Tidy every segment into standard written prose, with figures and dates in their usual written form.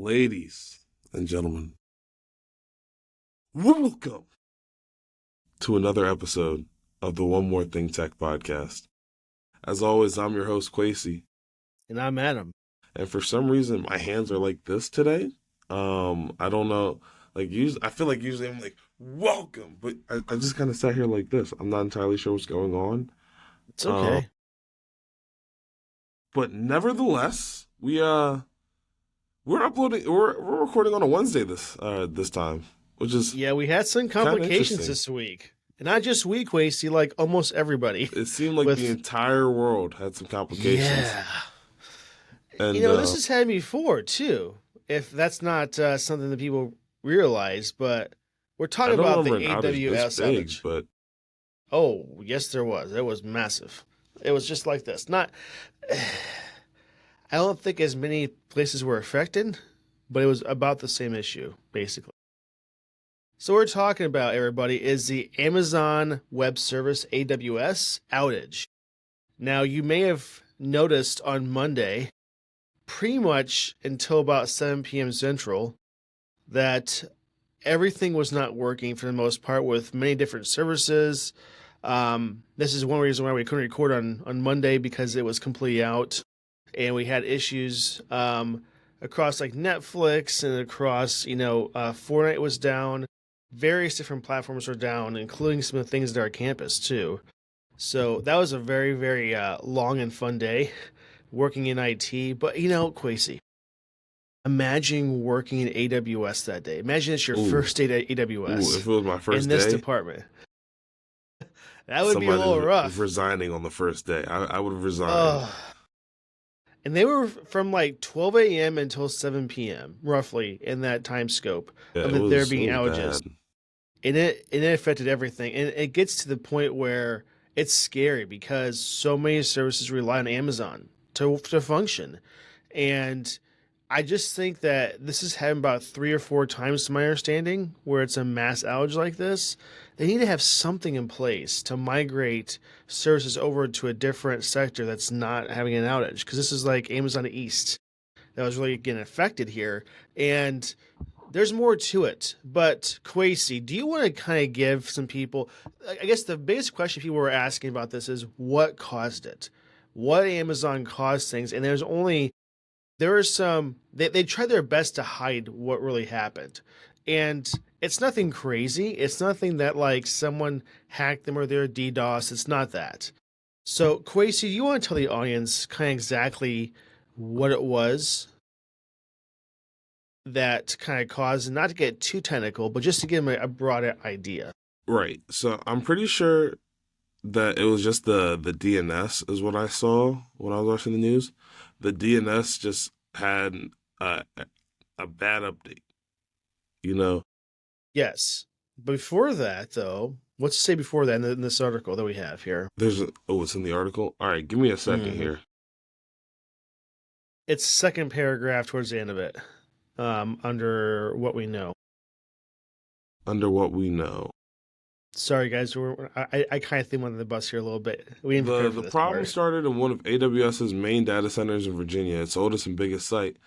Ladies and gentlemen, welcome to another episode of the One More Thing Tech podcast. As always, I'm your host, Quasey. And I'm Adam. And for some reason, my hands are like this today. I don't know. I feel like usually I'm like, welcome. But I just kind of sat here like this. I'm not entirely sure what's going on. It's okay. But nevertheless, we're recording on a Wednesday this time, which is we had some complications this week. And not just we, Quasey, like almost everybody. It seemed like the entire world had some complications. Yeah. And, this has happened before, too, if that's not something that people realize. But we're talking about the AWS Outage. But... Oh, yes, there was. It was massive. It was just like this. I don't think as many places were affected, but it was about the same issue, basically. So what we're talking about, everybody, is the Amazon Web Service AWS outage. Now, you may have noticed on Monday, pretty much until about 7 p.m. Central, that everything was not working for the most part with many different services. This is one reason why we couldn't record on Monday, because it was completely out. And we had issues across like Netflix and across, Fortnite was down. Various different platforms were down, including some of the things at our campus too. So that was a very, very long and fun day working in IT. But, Quasey, imagine working in AWS that day. Imagine it's your first day at AWS. If it was my first in this day, department. That would be a little rough. Resigning on the first day. I would have resigned. And they were from like 12 a.m. until 7 p.m., roughly, in that time scope of there being outages. Bad. And it affected everything. And it gets to the point where it's scary because so many services rely on Amazon to function. And I just think that this has happened about 3 or 4 times, to my understanding, where it's a mass outage like this. They need to have something in place to migrate services over to a different sector that's not having an outage. Because this is like Amazon East that was really getting affected here. And there's more to it. But Quasey, do you want to kind of give some people, I guess the biggest question people were asking about this is what caused it? What Amazon caused things? And there are some, they tried their best to hide what really happened. And it's nothing crazy. It's nothing that like someone hacked them or they're DDoS. It's not that. So Quasey, you want to tell the audience kind of exactly what it was that kind of caused, not to get too technical, but just to give them a broader idea. Right. So I'm pretty sure that it was just the DNS is what I saw when I was watching the news. The DNS just had a bad update, Yes. Before that, though, what's to say before that in this article that we have here? It's in the article? All right, give me a second here. It's second paragraph towards the end of it, under what we know. Under what we know. Sorry, guys. I kind of threw under the bus here a little bit. The problem started in one of AWS's main data centers in Virginia, its oldest and biggest site.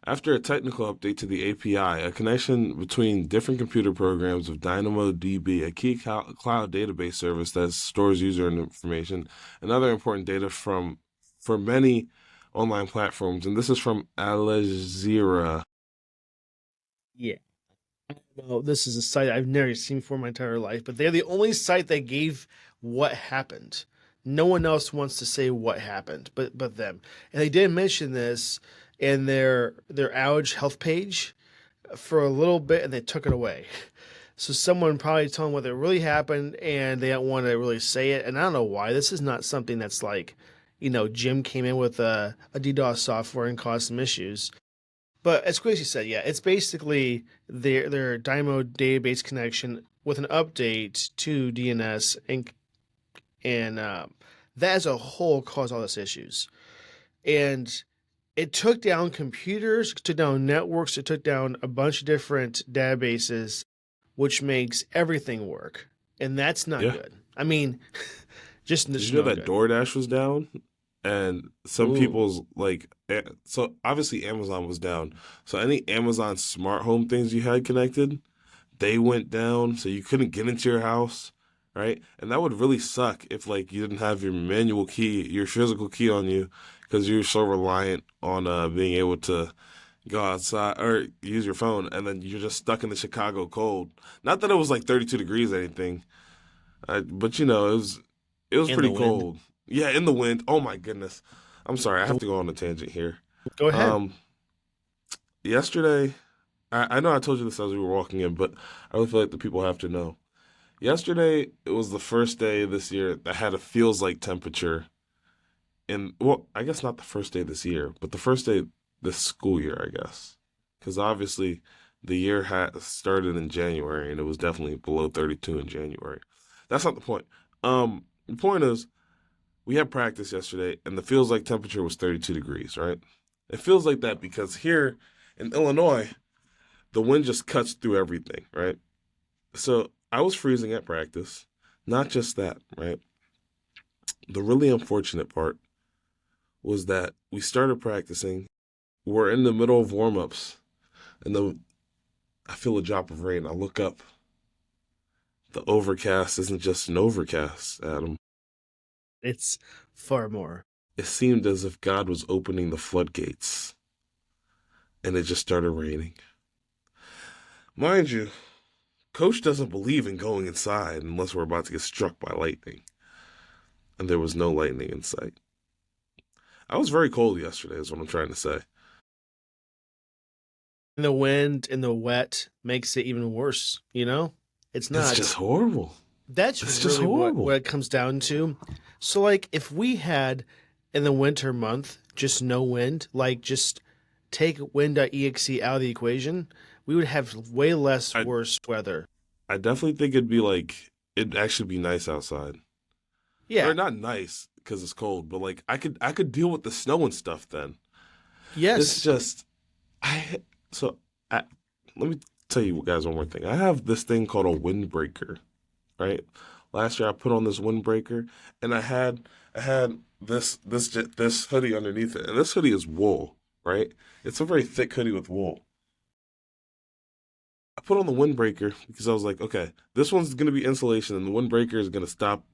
After a technical update to the API, a connection between different computer programs of DynamoDB, a key cloud database service that stores user information and other important data for many online platforms. And this is from Al Jazeera. Yeah. Well, this is a site I've never seen before in my entire life, but they're the only site that gave what happened. No one else wants to say what happened, but them. And they did mention this in their outage health page for a little bit, and they took it away. So someone probably told them what really happened, and they don't want to really say it. And I don't know why. This is not something that's like, Jim came in with a DDoS software and caused some issues. But as Quasey said, it's basically their Dynamo database connection with an update to DNS, and that as a whole caused all these issues. And it took down computers, it took down networks, it took down a bunch of different databases, which makes everything work. And that's not good. I mean, just Did you know that DoorDash was down? And some Ooh, people's like, so obviously Amazon was down. So any Amazon smart home things you had connected, they went down. So you couldn't get into your house, right? And that would really suck if like you didn't have your manual key, your physical key on you, because you're so reliant on being able to go outside or use your phone, and then you're just stuck in the Chicago cold. Not that it was like 32 degrees or anything, but it was in the pretty wind. cold. Yeah, in the wind. Oh my goodness. I'm sorry, I have to go on a tangent here. Go ahead. Um, Yesterday, I know I told you this as we were walking in, but I really feel like the people have to know. Yesterday, it was the first day this year that had a feels like temperature. And well, I guess not the first day this year, but the first day this school year, I guess. Because obviously the year had started in January and it was definitely below 32 in January. That's not the point. The point is we had practice yesterday and the feels like temperature was 32 degrees, right? It feels like that because here in Illinois, the wind just cuts through everything, right? So I was freezing at practice. Not just that, right? The really unfortunate part was that we started practicing. We're in the middle of warm ups, and then I feel a drop of rain. I look up. The overcast isn't just an overcast, Adam. It's far more. It seemed as if God was opening the floodgates, and it just started raining. Mind you, Coach doesn't believe in going inside unless we're about to get struck by lightning, and there was no lightning in sight. I was very cold yesterday, is what I'm trying to say. And the wind and the wet makes it even worse, you know? It's It's not. just horrible. That's It's just really what horrible. it comes down to. So like if we had in the winter month just no wind, like just take wind.exe out of the equation, we would have way less I worse weather. I definitely think it'd actually be nice outside. Or Yeah. not nice because it's cold, but like I could deal with the snow and stuff then. It's Yes. just I so I, let me tell you guys one more thing. I have this thing called a windbreaker, right? Last year I put on this windbreaker and I had this hoodie underneath it. And this hoodie is wool, right? It's a very thick hoodie with wool. I put on the windbreaker because I was like, okay, this one's gonna be insulation and the windbreaker is gonna stop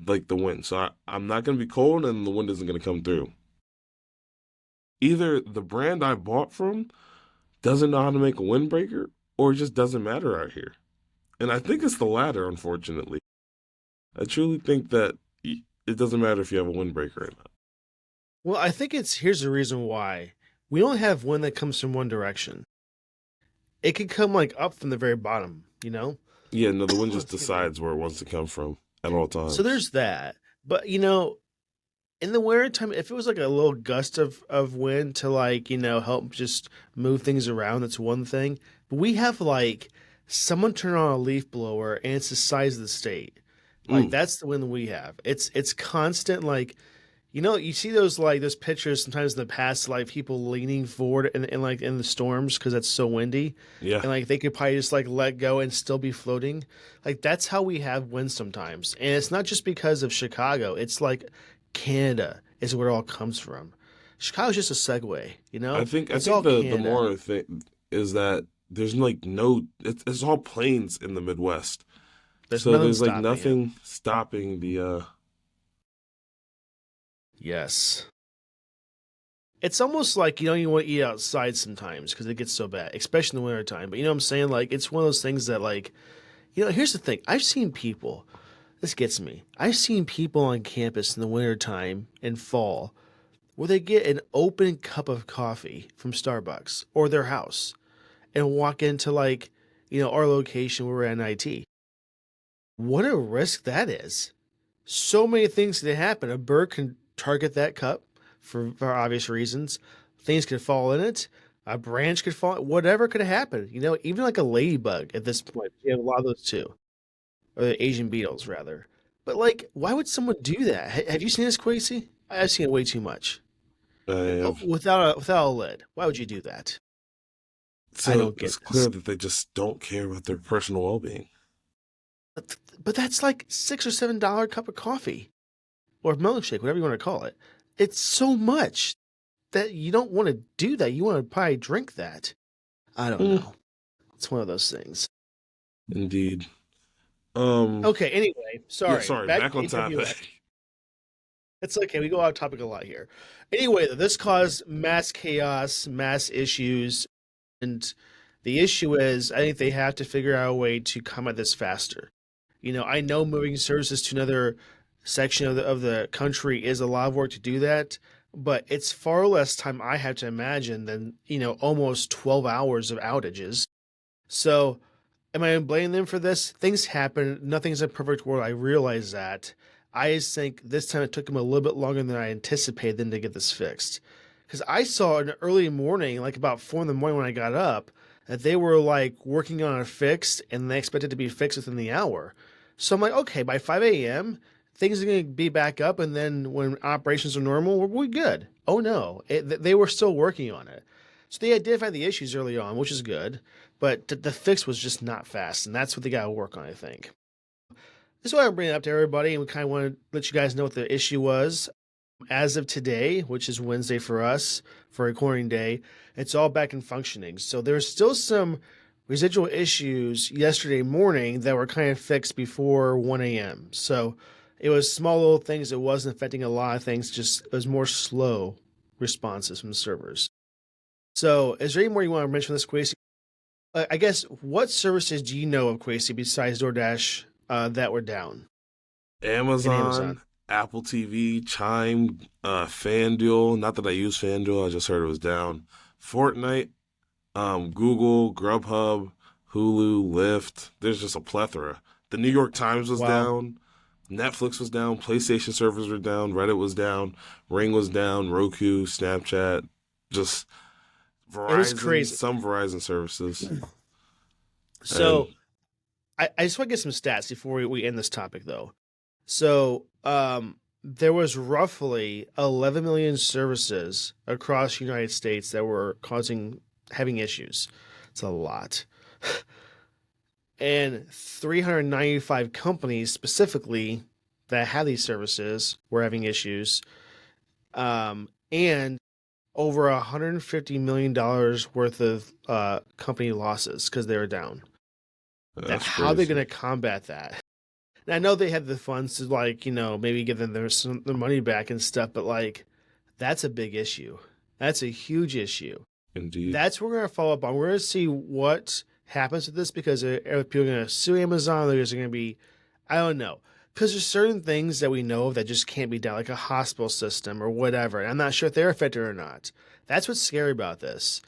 like the wind. So I'm not gonna be cold and the wind isn't gonna come through. Either the brand I bought from doesn't know how to make a windbreaker or it just doesn't matter out here. And I think it's the latter, unfortunately. I truly think that it doesn't matter if you have a windbreaker or not. Well, I think it's here's the reason why. We don't have wind that comes from one direction. It could come like up from the very bottom, you know? Yeah, no, the wind just Excuse me. decides where it wants to come from at all So times. there's that. But in the winter time, if it was like a little gust of wind to like, help just move things around, that's one thing. But we have like someone turn on a leaf blower and it's the size of the state. Like Mm, that's the wind we have. It's constant like you see those like those pictures sometimes in the past like people leaning forward in like in the storms because it's so windy yeah, and like they could probably just like let go and still be floating. Like that's how we have wind sometimes. And it's not just because of Chicago. It's like Canada is where it all comes from. Chicago's just a segue, I It's think all the Canada. more thing is that there's like no it's all plains in the Midwest, There's so nothing there's like stopping it. nothing stopping the. Yes. It's almost like you want to eat outside sometimes because it gets so bad, especially in the wintertime. But you know what I'm saying? Like it's one of those things that like, here's the thing. I've seen people, this gets me. I've seen people on campus in the wintertime and fall where they get an open cup of coffee from Starbucks or their house and walk into like, our location where we're at IT. What a risk that is. So many things can happen. A bird can target that cup for obvious reasons. Things could fall in it. A branch could fall. Whatever could happen. Even like a ladybug at this point. You have a lot of those too, or the Asian beetles rather. But like, why would someone do that? Have you seen this, Quasey? I've seen it way too much. Have, Without a lid, why would you do that? I so don't get it's clear this. that they just don't care about their personal well-being. But that's like $6 or $7 cup of coffee or milkshake, whatever you want to call it. it's so much that you don't want to do that. You want to probably drink that. I don't Mm, know. It's one of those things. indeed. Um, Okay, anyway, yeah, sorry. sorry, Back back to on AWS. topic. It's okay. We go off topic a lot here. Anyway, this caused mass chaos, mass issues, and the issue is I think they have to figure out a way to combat this faster. I know moving services to another section of the country is a lot of work to do that, but it's far less time I have to imagine than, almost 12 hours of outages. So, am I blaming them for this? Things happen. Nothing's a perfect world. I realize that. I just think this time it took them a little bit longer than I anticipated them to get this fixed. Because I saw in the early morning, like about 4 in the morning when I got up, that they were like working on a fix and they expected to be fixed within the hour. So I'm like, okay, by 5 a.m., things are going to be back up. And then when operations are normal, we're good. Oh no, they were still working on it. So they identified the issues early on, which is good. But the fix was just not fast. And that's what they got to work on, I think. This is why I'm bringing it up to everybody. And we kind of want to let you guys know what the issue was. As of today, which is Wednesday for us, for recording day, it's all back in functioning. So there's still some residual issues yesterday morning that were kind of fixed before 1 a.m. So it was small little things. It wasn't affecting a lot of things. Just it was more slow responses from the servers. So is there any more you want to mention this, Quasi? I guess what services do you know of, Quasi, besides DoorDash that were down in Amazon, Amazon? Apple TV, Chime, FanDuel. Not that I use FanDuel, I just heard it was down. Fortnite, Google, Grubhub, Hulu, Lyft. There's just a plethora. The New York Times was Wow, down. Netflix was down. PlayStation servers were down. Reddit was down. Ring was down. Roku, Snapchat, just it was Verizon, crazy. some Verizon services. And So I just want to get some stats before we end this topic, though. So there was roughly 11 million services across the United States that were having issues. It's a lot. And 395 companies specifically that had these services were having issues. And over $150 million worth of company losses because they were down. Now, that's how are they crazy. going to combat that? And I know they had the funds to maybe give them their money back and stuff, but that's a big issue. That's a huge issue. Indeed. That's what we're going to follow up on. We're going to see what happens with this because people are going to sue Amazon. There's going to be, I don't know, because there's certain things that we know of that just can't be done, like a hospital system or whatever. And I'm not sure if they're affected or not. That's what's scary about this.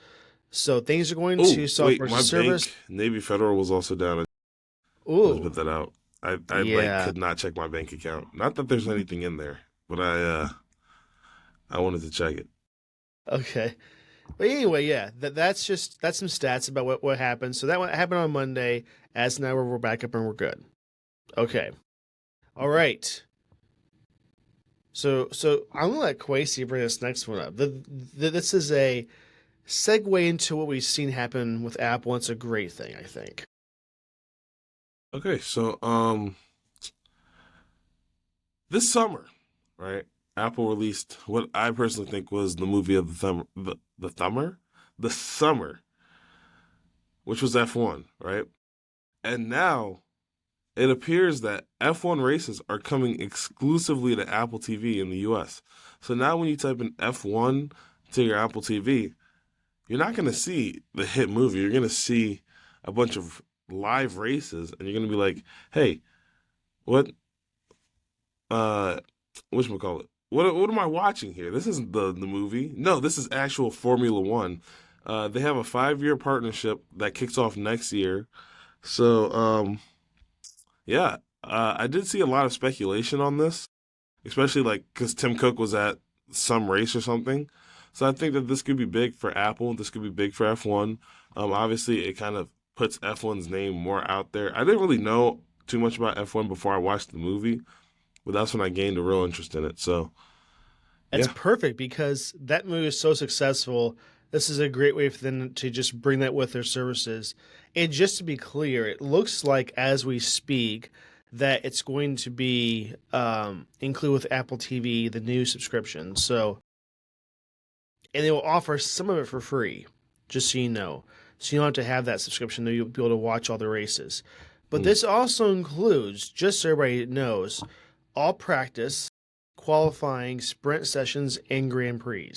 So things are going Oh, to wait, software as a my service. bank, Navy Federal was also down. I just Ooh, put that out. I like yeah. could not check my bank account. Not that there's anything in there, but I wanted to check it. Okay. But anyway, yeah, that's some stats about what happened. So that one happened on Monday. As now we're back up and we're good. Okay. All right. So I'm gonna let Kwesi bring this next one up. This is a segue into what we've seen happen with Apple. And it's a great thing, I think. Okay, so this summer, right? Apple released what I personally think was the movie of the summer, which was F1, right? And now it appears that F1 races are coming exclusively to Apple TV in the US. So now when you type in F1 to your Apple TV, you're not going to see the hit movie. You're going to see a bunch of live races and you're going to be like, "Hey, what uh whatchamacallit? What am I watching here? This isn't the movie. No, this is actual Formula One. They have a 5-year partnership that kicks off next year. So yeah, I did see a lot of speculation on this, especially like because Tim Cook was at some race or something. So I think that this could be big for Apple. This could be big for F1. Obviously, it kind of puts F1's name more out there. I didn't really know too much about F1 before I watched the movie, but that's when I gained a real interest in it. So That's yeah, perfect because that movie is so successful. This is a great way for them to just bring that with their services. And just to be clear, it looks like as we speak that it's going to be included with Apple TV, the new subscription. So, and they will offer some of it for free, just so you know. So you don't have to have that subscription, though you'll be able to watch all the races. But this also includes, just so everybody knows, all practice, qualifying, sprint sessions, and Grand Prix.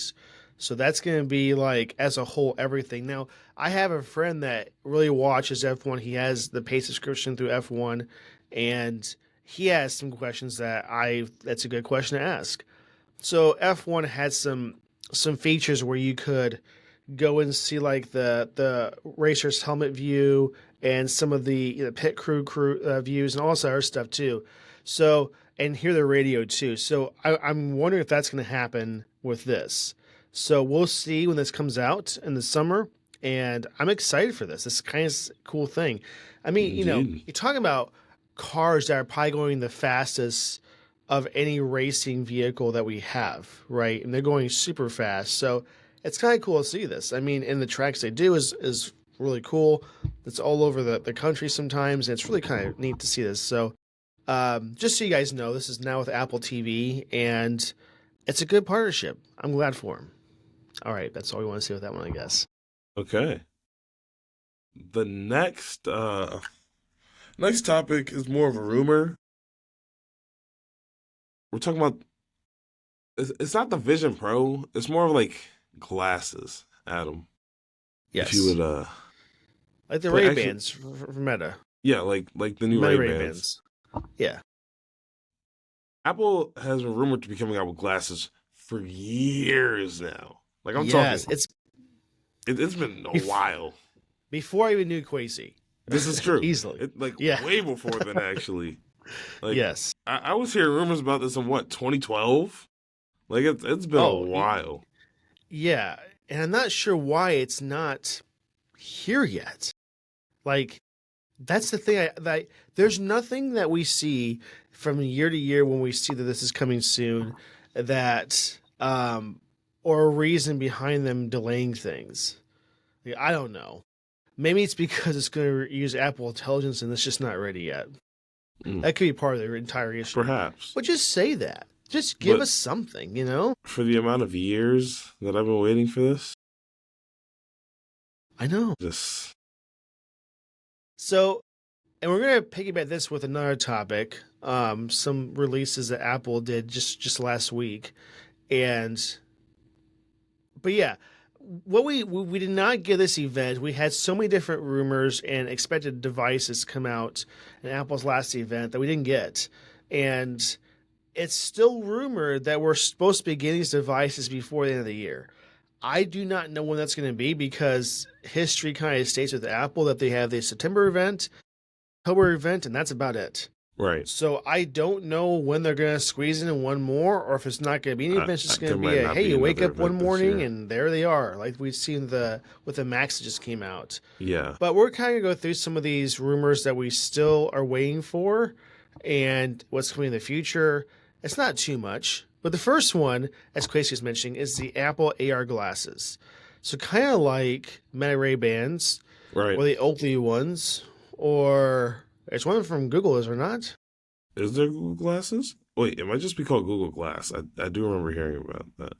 So that's going to be like, as a whole, everything. Now, I have a friend that really watches F1. He has the paid subscription through F1, and he has some questions that's a good question to ask. So F1 had some features where you could go and see like the racer's helmet view and some of the pit crew views and all this other stuff too. So, and hear the radio too. So I'm wondering if that's going to happen with this. So we'll see when this comes out in the summer, and I'm excited for this. This is kind of a cool thing. I mean, Indeed. you're talking about cars that are probably going the fastest of any racing vehicle that we have, right? And they're going super fast. So it's kind of cool to see this. I mean, and the tracks they do is really cool. It's all over the country sometimes, and it's really kind of neat to see this. So just so you guys know, this is now with Apple TV, and it's a good partnership. I'm glad for them. All right, that's all we want to say with that one, I guess. Okay. The next topic is more of a rumor. We're talking about it's not the Vision Pro. It's more of like glasses, Adam. Yes. If you would like the but Ray-Bans from Meta. yeah, like the new Meta Ray-Bans. Yeah. Apple has been rumored to be coming out with glasses for years now. Like I'm yes, talking, it's been a while. Before I even knew Quasi. This is true. Easily. Way before then, actually. Like, yes. I was hearing rumors about this in 2012? Like it's been a while. Yeah, and I'm not sure why it's not here yet. Like, that's the thing. There's nothing that we see from year to year when we see that this is coming soon that or a reason behind them delaying things. Like, I don't know. Maybe it's because it's going to use Apple Intelligence and it's just not ready yet. That could be part of their entire issue. Perhaps. But just say that. Just give us something, For the amount of years that I've been waiting for this. I know. So, and we're going to piggyback this with another topic. Some releases that Apple did just last week. But yeah, what we did not get this event. We had so many different rumors and expected devices come out in Apple's last event that we didn't get. And it's still rumored that we're supposed to be getting these devices before the end of the year. I do not know when that's going to be because history kind of states with Apple that they have the September event, October event, and that's about it. Right. So I don't know when they're going to squeeze in one more, or if it's not going to be any event. It's just going to be hey, you wake up one morning and there they are, like we've seen with the Max that just came out. Yeah. But we're kind of go through some of these rumors that we still are waiting for, and what's coming in the future. It's not too much, but the first one, as Quasi was mentioning, is the Apple AR glasses. So kind of like Meta Ray-Bans, right, or the Oakley ones, or it's one from Google, is there not? Is there Google Glasses? Wait, it might just be called Google Glass. I do remember hearing about that.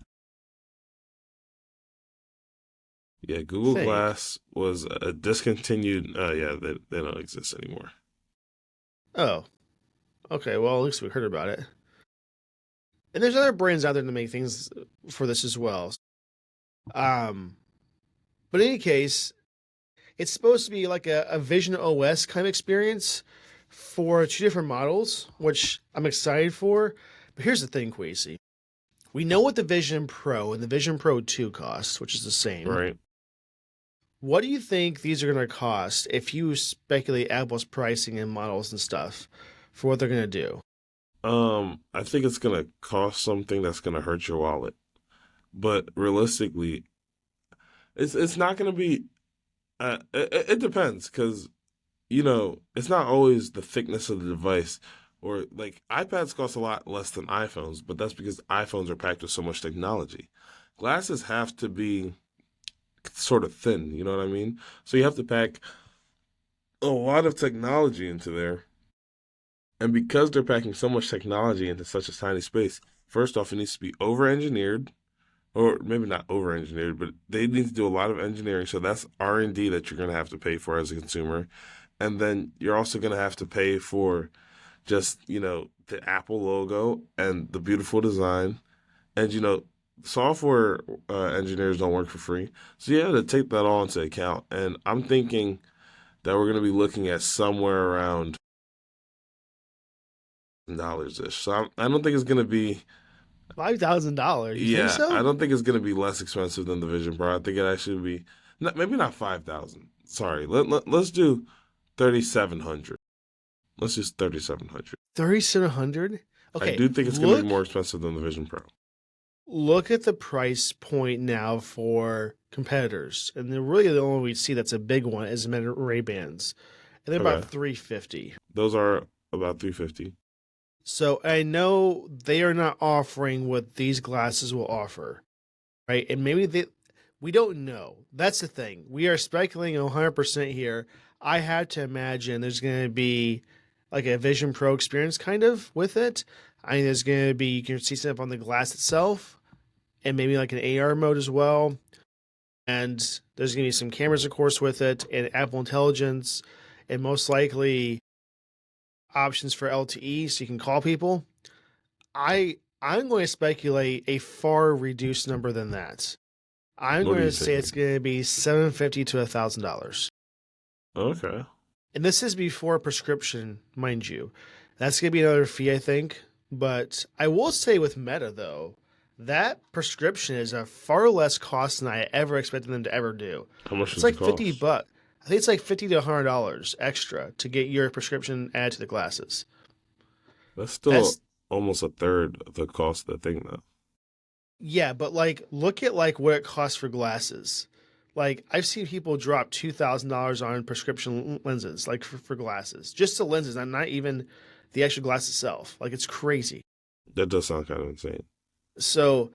Yeah, Google Glass was a discontinued. They don't exist anymore. Oh, okay. Well, at least we heard about it. And there's other brands out there to make things for this as well. But in any case, it's supposed to be like a Vision OS kind of experience for two different models, which I'm excited for. But here's the thing, Quasi. We know what the Vision Pro and the Vision Pro 2 cost, which is the same. Right. What do you think these are going to cost if you speculate Apple's pricing and models and stuff for what they're going to do? I think it's going to cost something that's going to hurt your wallet. But realistically, it's not going to be it depends because it's not always the thickness of the device, or like iPads cost a lot less than iPhones, but that's because iPhones are packed with so much technology. Glasses have to be sort of thin, you know what I mean? So you have to pack a lot of technology into there. And because they're packing so much technology into such a tiny space, first off, it needs to be over-engineered, or maybe not over-engineered, but they need to do a lot of engineering. So that's R&D that you're going to have to pay for as a consumer. And then you're also going to have to pay for just, the Apple logo and the beautiful design. And, software engineers don't work for free. So you have to take that all into account. And I'm thinking that we're going to be looking at somewhere around dollars ish. So I don't think it's going to be. $5,000. You think Yeah, I so? don't think it's going to be less expensive than the Vision Pro. I think it actually would be maybe not 5,000. Sorry, let's do 3,700. Let's just 3,700. 3,700. I Okay, do think it's going to be more expensive than the Vision Pro. look at the price point now for competitors, and then really the only we see that's a big one is Meta Ray Bans, and they're about Okay, 350. those are about 350. So I know they are not offering what these glasses will offer, right? And maybe we don't know. That's the thing. We are speculating 100% here. I have to imagine there's going to be like a Vision Pro experience kind of with it. I think there's going to be, you can see stuff on the glass itself and maybe like an AR mode as well. And there's going to be some cameras, of course, with it and Apple Intelligence and most likely options for LTE so you can call people. I'm going to speculate a far reduced number than that. I'm What going are you to say it's thinking? going to be $750 to $1,000. Okay. And this is before prescription, mind you. That's going to be another fee, I think. But I will say with Meta, though, that prescription is a far less cost than I ever expected them to ever do. How much It's does it like 50 cost? bucks. I think it's like $50 to $100 extra to get your prescription added to the glasses. That's still That's almost a third of the cost of the thing, though. Yeah, but like look at like what it costs for glasses. Like I've seen people drop $2,000 on prescription lenses, like for glasses, just the lenses, not even the actual glass itself. Like it's crazy. That does sound kind of insane. So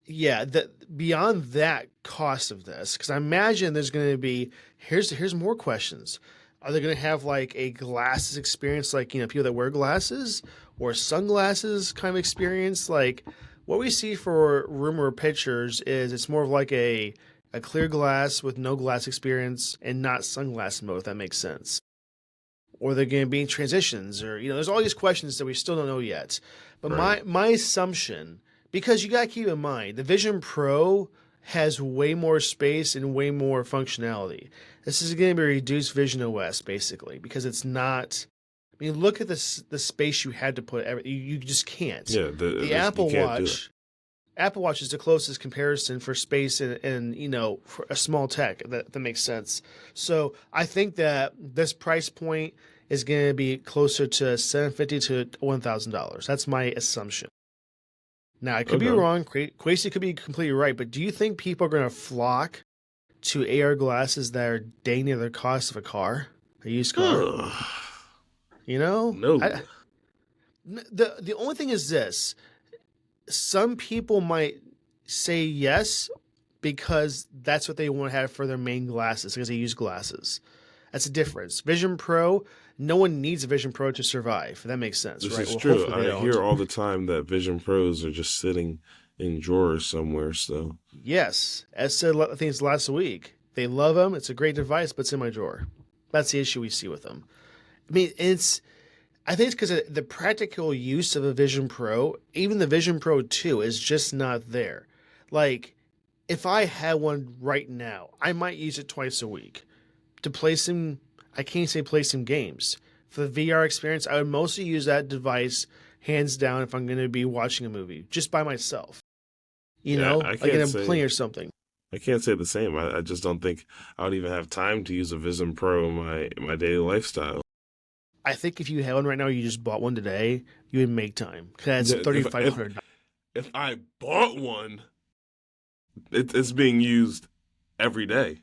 yeah, that beyond that cost of this, because I imagine there's going to be here's more questions. Are they going to have like a glasses experience, like people that wear glasses, or sunglasses kind of experience? Like what we see for rumor pictures is it's more of like a clear glass with no glass experience and not sunglass mode. If that makes sense. Or they're going to be transitions, or there's all these questions that we still don't know yet. But Right. my assumption, because you got to keep in mind, the Vision Pro has way more space and way more functionality. This is going to be reduced Vision OS basically because it's not. I mean, look at this the space you had to put. You just can't. Yeah, The you Apple can't do it. Watch. Apple Watch is the closest comparison for space and for a small tech that makes sense. So I think that this price point is going to be closer to $750 to $1,000. That's my assumption. Now I could be Okay. wrong. Quasi could be completely right, but do you think people are going to flock to AR glasses that are dang near the cost of a used car? Ugh. You know, No. the only thing is this: some people might say yes because that's what they want to have for their main glasses because they use glasses. That's a difference. Vision Pro, no one needs a Vision Pro to survive. If that makes sense, This right? is Well, true. hopefully they I don't. hear all the time that Vision Pros are just sitting in drawers somewhere. So, Yes, as said, I think it's last week. They love them. It's a great device, but it's in my drawer. That's the issue we see with them. I mean, I think it's because the practical use of a Vision Pro, even the Vision Pro 2, is just not there. Like, if I had one right now, I might use it twice a week to play some, I can't say play some games. For the VR experience, I would mostly use that device hands down if I'm going to be watching a movie just by myself. yeah, Like in a plane or something. I can't say the same. I just don't think I would even have time to use a Vision Pro in my daily lifestyle. I think if you had one right now, you just bought one today, you would make time because Yeah, that's $3,500. If I bought one, it's being used every day.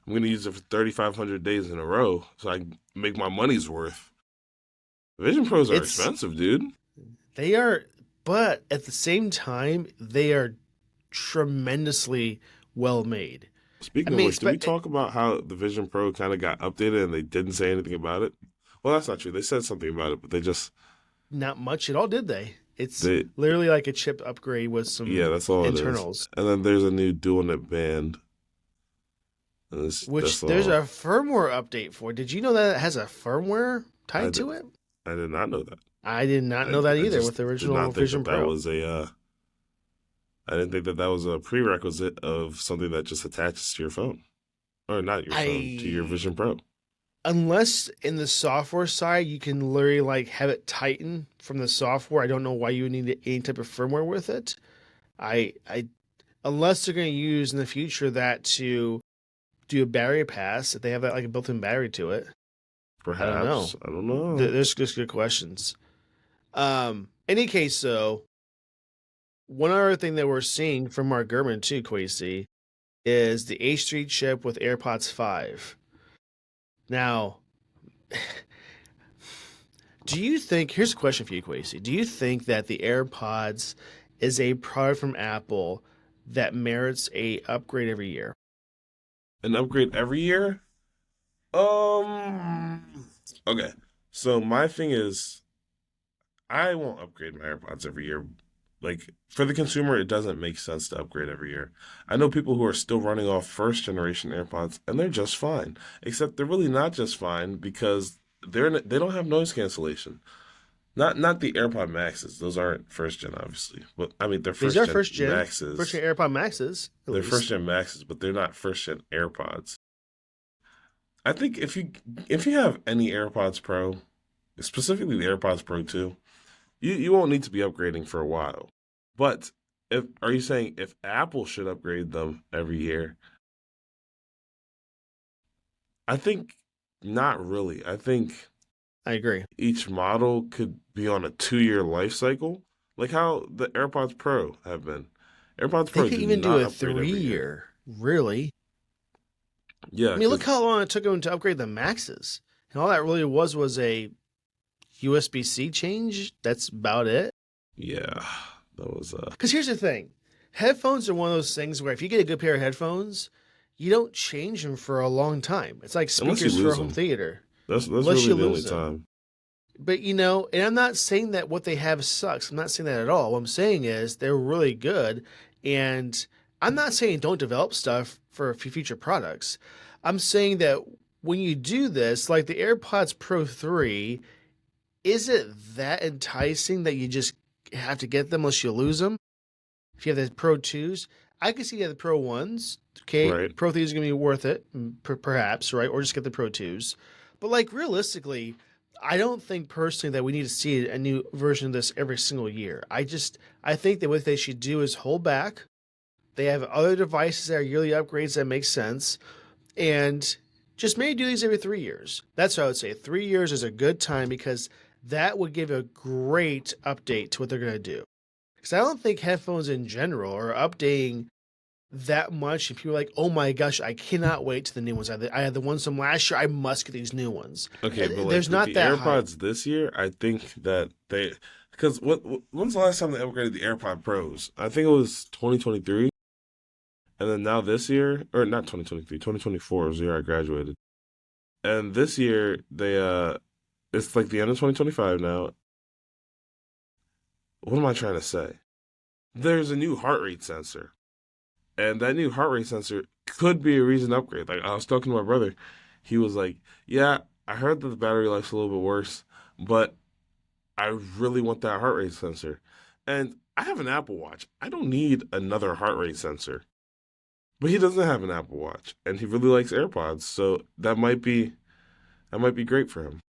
I'm going to use it for 3,500 days in a row so I can make my money's worth. Vision Pros are It's expensive, dude. They are, but at the same time, they are tremendously well made. I Speaking of mean, which, did we talk about how the Vision Pro kind of got updated and they didn't say anything about it? Well, that's not true. They said something about it, but Not much at all, did they? It's they literally like a chip upgrade with yeah, some that's all it is. internals, And then there's a new dual net band. And which that's there's all. a firmware update for. Did you know that it has a firmware I tied did, to it? I did not know that. I did not know that I either just with the did original not think Vision that Pro. was I didn't think that was a prerequisite of something that just attaches to your phone. Or not your phone, to your I Vision Pro. Unless in the software side you can literally like have it tighten from the software. I don't know why you would need any type of firmware with it. I unless they're going to use in the future that to do a battery pass, if they have that like a built-in battery to it. I don't know. Perhaps. I don't know. There's just good questions. Any case, though, one other thing that we're seeing from Mark Gurman too, Quasi, is the H3 chip with AirPods 5. Now, do you think, here's a question for you, Quasi. Do you think that the AirPods is a product from Apple that merits a upgrade every year? An upgrade every year? Okay. So my thing is, I won't upgrade my AirPods every year. Like for the consumer, it doesn't make sense to upgrade every year. I know people who are still running off first generation AirPods, and they're just fine. Except they're really not just fine because they don't have noise cancellation. Not the AirPod Maxes. Those aren't first gen, obviously. But I mean, they're These first are gen first Maxes. gen AirPod Maxes, at They're first least. gen Maxes, but they're not first gen AirPods. I think if you have any AirPods Pro, specifically the AirPods Pro 2, you won't need to be upgrading for a while. But if are you saying if Apple should upgrade them every year? I think not really. I think I agree. each model could be on a 2-year life cycle, like how the AirPods Pro have been. AirPods They Pro could do even do not a upgrade every year. 3 year, really. Yeah, I mean, look because how long it took them to upgrade the Maxes. And all that really was a USB-C change. That's about it. yeah, that was Because here's the thing. Headphones are one of those things where if you get a good pair of headphones, you don't change them for a long time. It's like unless you speakers for a lose home them. theater, That's unless really you the only lose them. time. But and I'm not saying that what they have sucks. I'm not saying that at all. What I'm saying is they're really good. And I'm not saying don't develop stuff for future products. I'm saying that when you do this, like the AirPods Pro 3, is it that enticing that you just have to get them unless you lose them? If you have the Pro 2s, I could see you have the Pro 1s. Okay, Right. Pro 3s are going to be worth it, perhaps, right? Or just get the Pro 2s. But like realistically, I don't think personally that we need to see a new version of this every single year. I think that what they should do is hold back. They have other devices that are yearly upgrades that make sense, and just maybe do these every 3 years. That's what I would say. 3 years is a good time because that would give a great update to what they're going to do. Because I don't think headphones in general are updating that much. And people are like, oh my gosh, I cannot wait to the new ones. I had the ones from last year. I must get these new ones. Okay, but like There's with not the that hype. AirPods this year, I think that because when's the last time they upgraded the AirPod Pros? I think it was 2023, and then now this year, or not 2023, 2024 was the year I graduated, and this year it's like the end of 2025 now. What am I trying to say? There's a new heart rate sensor, and that new heart rate sensor could be a reason to upgrade. Like I was talking to my brother, he was like, "Yeah, I heard that the battery life's a little bit worse, but I really want that heart rate sensor." And I have an Apple Watch. I don't need another heart rate sensor. But he doesn't have an Apple Watch, and he really likes AirPods, so that might be great for him.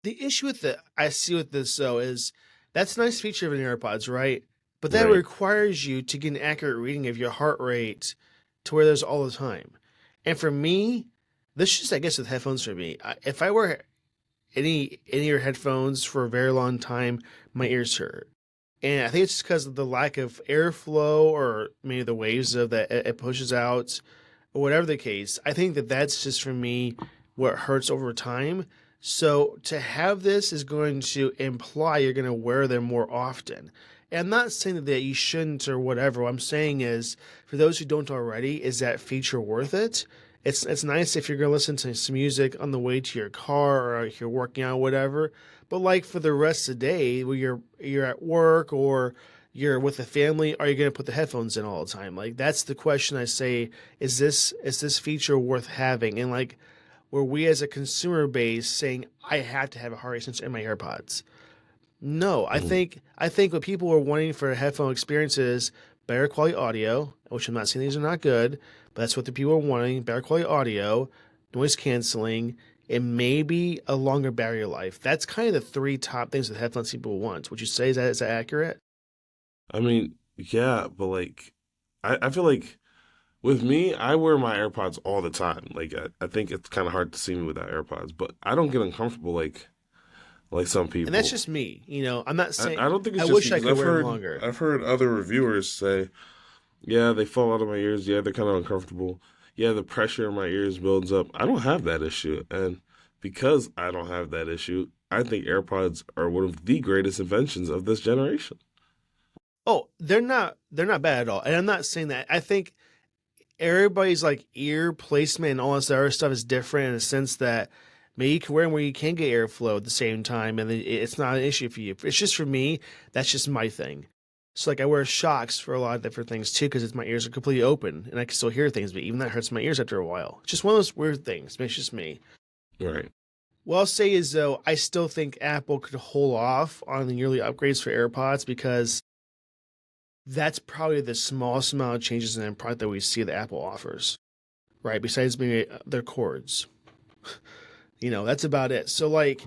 The issue with I see with this though is that's a nice feature of an AirPods, right? But that Right. requires you to get an accurate reading of your heart rate to where there's all the time. And for me, this is I guess with headphones for me. If I wear any of your headphones for a very long time, my ears hurt. And I think it's because of the lack of airflow or maybe the waves of that it pushes out or whatever the case. I think that that's just for me what hurts over time. So to have this is going to imply you're going to wear them more often. And I'm not saying that you shouldn't or whatever. What I'm saying is, for those who don't already, is that feature worth it? It's nice if you're gonna listen to some music on the way to your car or if you're working out, whatever. But like for the rest of the day, where you're at work or you're with a family, are you gonna put the headphones in all the time? Like that's the question I say, is this feature worth having? And like were we as a consumer base saying I have to have a heart rate sensor in my AirPods? No, Mhm. I think what people are wanting for a headphone experience is better quality audio, which I'm not saying these are not good, but that's what the people are wanting: better quality audio, noise canceling, and maybe a longer battery life. That's kind of the three top things that headphones people want. Would you say is that accurate? I mean, yeah, but like, I feel like with me, I wear my AirPods all the time. Like, I think it's kind of hard to see me without AirPods, but I don't get uncomfortable like some And that's people. just me. I'm not saying I don't think I it's just wish you I because could wear them longer. I've heard other reviewers say, yeah, they fall out of my ears. Yeah, they're kind of uncomfortable. Yeah, the pressure in my ears builds up. I don't have that issue, and because I don't have that issue, I think AirPods are one of the greatest inventions of this generation. Oh, they're not bad at all. And I'm not saying that. I think everybody's like ear placement and all this other stuff is different in the sense that maybe you can wear them where you can get airflow at the same time and it's not an issue for you. It's just for me, that's just my thing. So like I wear shocks for a lot of different things too because my ears are completely open and I can still hear things, but even that hurts my ears after a while. It's just one of those weird things. It's just me. Right. What I'll say is though, I still think Apple could hold off on the yearly upgrades for AirPods because that's probably the smallest amount of changes in the product that we see that Apple offers, right? Besides maybe their cords. That's about it. So, like,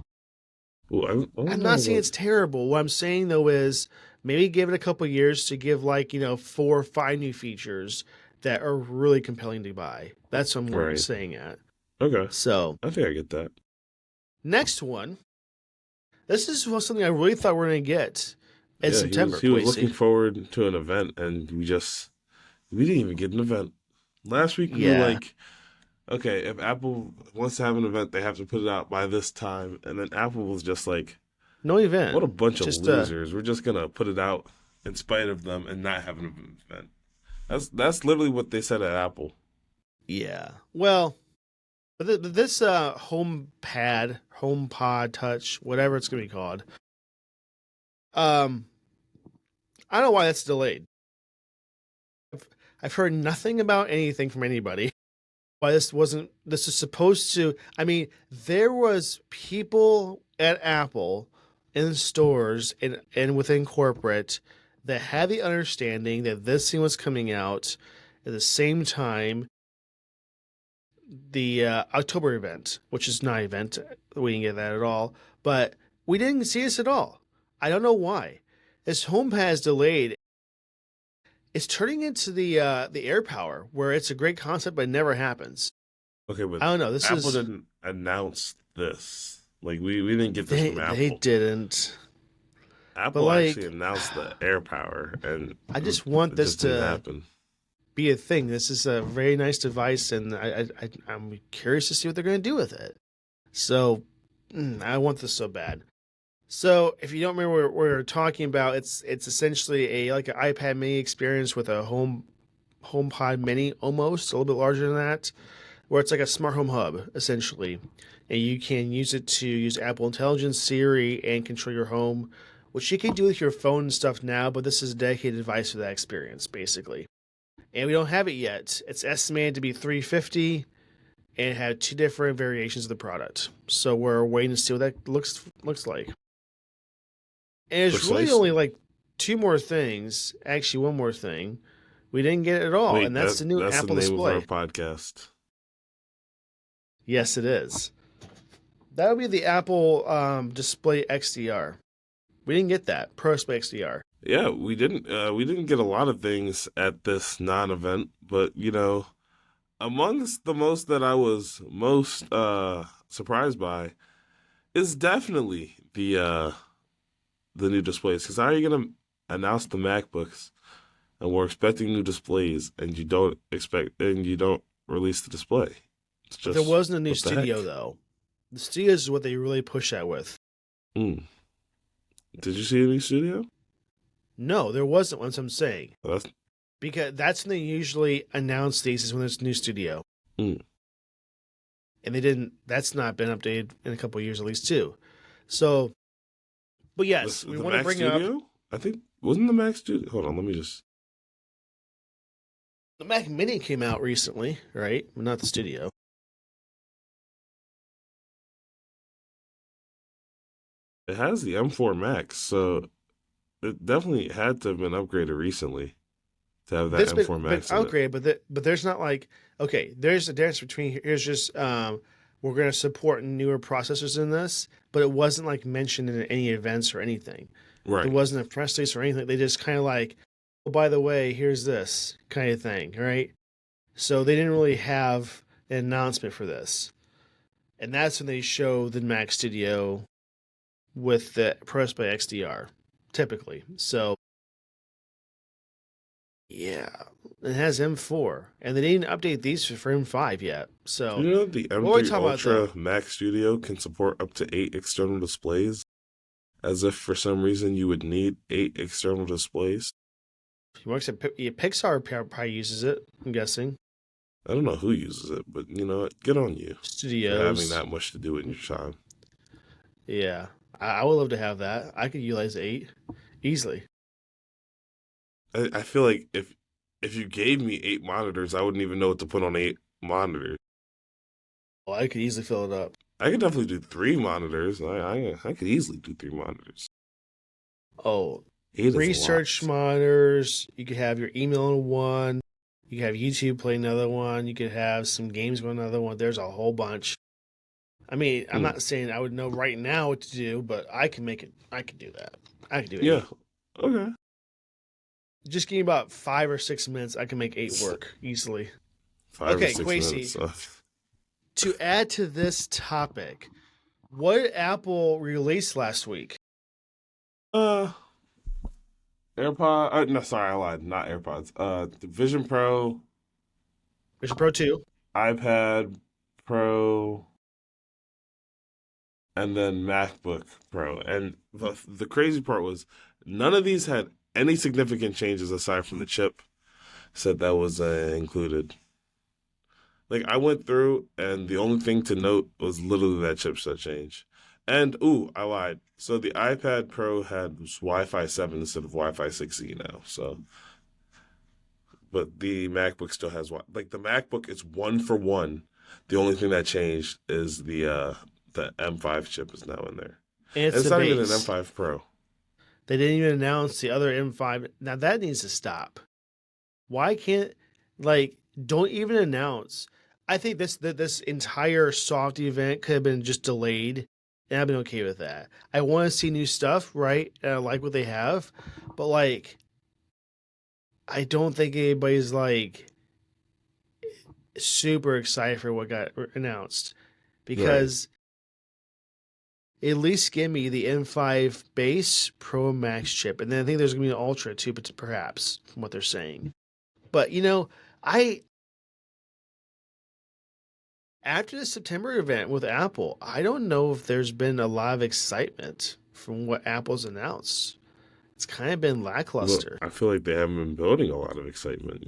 Well, I don't I'm know not saying about. it's terrible. What I'm saying, though, is maybe give it a couple years to give, like, 4 or 5 new features that are really compelling to buy. That's what I'm more Right. saying at. Okay. So, I think I get that. next one. This is something I really thought we were going to get in Yeah, September, he was looking Quasi. forward to an event, and we didn't even get an event. Last week we were Yeah. like, okay, if Apple wants to have an event, they have to put it out by this time, and then Apple was just like, No what a event. bunch of Just, losers. We're just gonna put it out in spite of them and not have an event. That's literally what they said at Apple. yeah. Well, but this HomePod Touch, whatever it's going to be called, um, I don't know why that's delayed. I've heard nothing about anything from anybody. Why this wasn't? This is supposed to. I mean, there was people at Apple in stores and within corporate that had the understanding that this thing was coming out at the same time the October event, which is not an event. We didn't get that at all. But we didn't see this at all. I don't know why. This HomePod is delayed. It's turning into the Air Power, where it's a great concept, but it never happens. Okay, but I don't know. This Apple is didn't announce this. Like we didn't get this from they Apple. didn't. But Apple actually like, announced the Air Power, and I just want it this just didn't to happen. be a thing. This is a very nice device, and I'm curious to see what they're going to do with it. So I want this so bad. So if you don't remember what we're talking about, it's essentially like an iPad mini experience with a HomePod mini almost, a little bit larger than that, where it's like a smart home hub essentially. And you can use it to use Apple Intelligence, Siri, and control your home, which you can do with your phone and stuff now, but this is a dedicated device for that experience, basically. And we don't have it yet. It's estimated to be 350 and it had 2 different variations of the product. So we're waiting to see what that looks like. And it's really only Precisely. like 2 more things. Actually, one more thing. We didn't get it at all, Wait, and that's the new that's the Apple name of our Display. podcast. Yes, it is. That would be the Apple Display XDR. We didn't get that Pro Display XDR. Yeah, we didn't get a lot of things at this non-event, but amongst the most that I was most surprised by is definitely the new displays. Because how are you gonna announce the MacBooks and we're expecting new displays and you don't release the display? It's But there just wasn't a new what the heck? studio though. The studio is what they really push that with. Mm. Did you see a new studio? No, there wasn't one. So I'm saying That's because that's when they usually announce these is when there's a new studio. mm. and they didn't. That's not been updated in a couple of years at least too. So, but yes, we The want to Mac bring up Studio? I think wasn't the Mac Studio. Hold on, let me just. the Mac Mini came out recently, right? Not the Studio. It has the M4 Max, so it definitely had to have been upgraded recently to have that That's M4 been Max in it. upgraded, but there's not like okay. There's a difference between here's just we're going to support newer processors in this, but it wasn't like mentioned in any events or anything. There Right. wasn't a press release or anything. They just kind of like, oh, by the way, here's this kind of thing, right? So they didn't really have an announcement for this, and that's when they show the Mac Studio with the ProDisplay XDR, typically. So yeah, it has M4, and they didn't update these for M5 yet. Do So you know the what are we M3 talking about though? Ultra Mac Studio can support up to 8 external displays? As if for some reason you would need 8 external displays. He works at Pixar. Probably uses it. I'm guessing I don't know who uses it, but you know what? Good on you for having studios. that much to do in your time. Yeah, I would love to have that. I could utilize 8 easily. I feel like if you gave me 8 monitors, I wouldn't even know what to put on 8 monitors. Well, I could easily fill it up. I could definitely do 3 monitors. I could easily do 3 monitors. Oh, 8 is a lot. research monitors. You could have your email in one. You could have YouTube play another one. You could have some games go another one. There's a whole bunch. I mean, I'm Hmm. not saying I would know right now what to do, but I can make it. I can do that. I can do Yeah. 8. Okay. Just give me about 5 or 6 minutes. I can make 8 work easily. Five or Okay, six Quasi. minutes. To add to this topic, what did Apple release last week? Uh, AirPod. No, sorry, I lied. Not AirPods. The Vision Pro, Vision Pro 2. iPad Pro, and then MacBook Pro. And the crazy part was none of these had any significant changes aside from the chip. Said that was included. Like I went through, and the only thing to note was literally that chipset change. And ooh, I lied. So the iPad Pro had Wi-Fi 7 instead of Wi-Fi 6E now. So, but the MacBook still has like the MacBook is one for one. The only thing that changed is the M5 chip is now in there, And and it's it's the not even an base. M5 Pro. They didn't even announce the other M5. Now that needs to stop. Why can't like don't even announce? I think this entire soft event could have been just delayed, and I've been okay with that. I want to see new stuff, right? And I like what they have, but like I don't think anybody's like super excited for what got announced Right. because at least give me the M5 base Pro Max chip, and then I think there's gonna be an Ultra too, but perhaps from what they're saying. But I after the September event with Apple, I don't know if there's been a lot of excitement from what Apple's announced. It's kind of been Well, lackluster. I feel like they haven't been building a lot of excitement.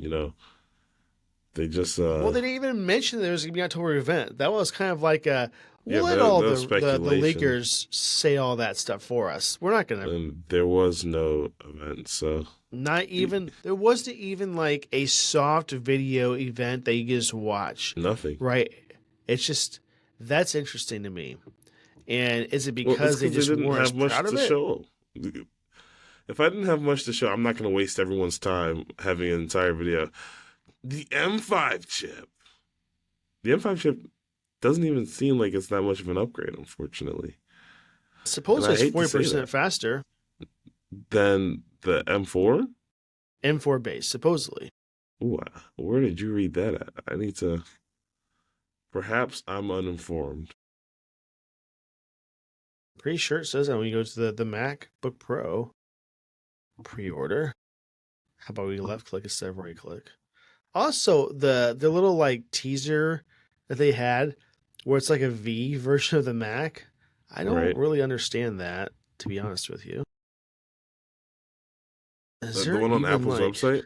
They just Well, they didn't even mention there was going to be an October event. That was kind of like yeah, we'll let that all was the speculation. leakers say all that stuff for us. We're not going to. And there was no event, so Not even there wasn't even like a soft video event that you can just watch, nothing. right? It's just that's interesting to me. And is it Well, it's because they because they just didn't weren't as have much proud of to it? show. If I didn't have much to show, I'm not going to waste everyone's time having an entire video. The M5 chip. The M5 chip doesn't even seem like it's that much of an upgrade, unfortunately. And Supposedly I it's hate to say 40% that. faster. Then the M4? M4 base, supposedly. Ooh, where did you read that at? I need to. Perhaps I'm uninformed. Pretty sure it says that when you go to the MacBook Pro pre-order. How about we left click instead of right click? Also, the little like teaser that they had where it's like a V version of the Mac, I don't Right? really understand that, to be honest with you. Is The there one on even Apple's like website?